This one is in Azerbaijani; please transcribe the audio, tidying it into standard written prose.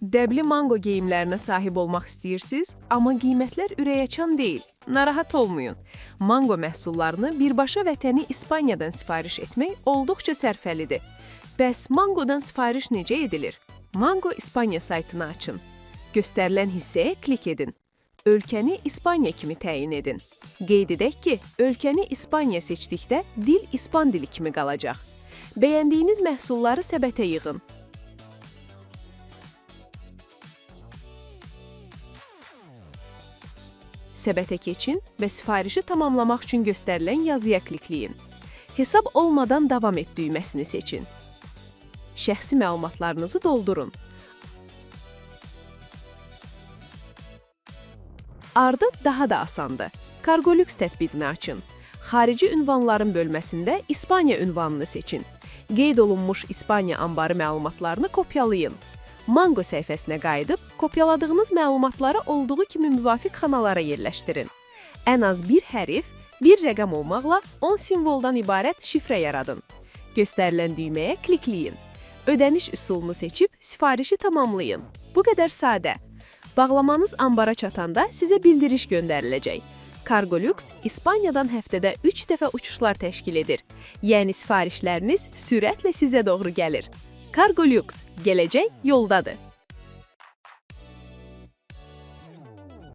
Dəbli mango geyimlərinə sahib olmaq istəyirsiniz, amma qiymətlər ürəkaçan deyil. Narahat olmayın. Mango məhsullarını birbaşa vətəni İspaniyadan sifariş etmək olduqca sərfəlidir. Bəs mangodan sifariş necə edilir? Mango İspaniya saytını açın. Göstərilən hissəyə klik edin. Ölkəni İspaniya kimi təyin edin. Qeyd edək ki, ölkəni İspaniya seçdikdə dil İspan dili kimi qalacaq. Bəyəndiyiniz məhsulları səbətə yığın. Səbətə keçin və sifarişi tamamlamaq üçün göstərilən yazıya klikləyin. Hesab olmadan davam et düyməsini seçin. Şəxsi məlumatlarınızı doldurun. Ardı daha da asandır. Cargolux tətbiqini açın. Xarici ünvanların bölməsində İspaniya ünvanını seçin. Qeyd olunmuş İspaniya anbarı məlumatlarını kopyalayın. Mango səhifəsinə qayıdıb, kopyaladığınız məlumatları olduğu kimi müvafiq xanalara yerləşdirin. Ən az bir hərf, bir rəqəm olmaqla 10 simvoldan ibarət şifrə yaradın. Göstərilən düyməyə klikləyin. Ödəniş üsulunu seçib sifarişi tamamlayın. Bu qədər sadə. Bağlamanız anbara çatanda sizə bildiriş göndəriləcək. Cargolux İspaniyadan həftədə 3 dəfə uçuşlar təşkil edir. Yəni sifarişləriniz sürətlə sizə doğru gəlir. Cargolux, gələcək yoldadır.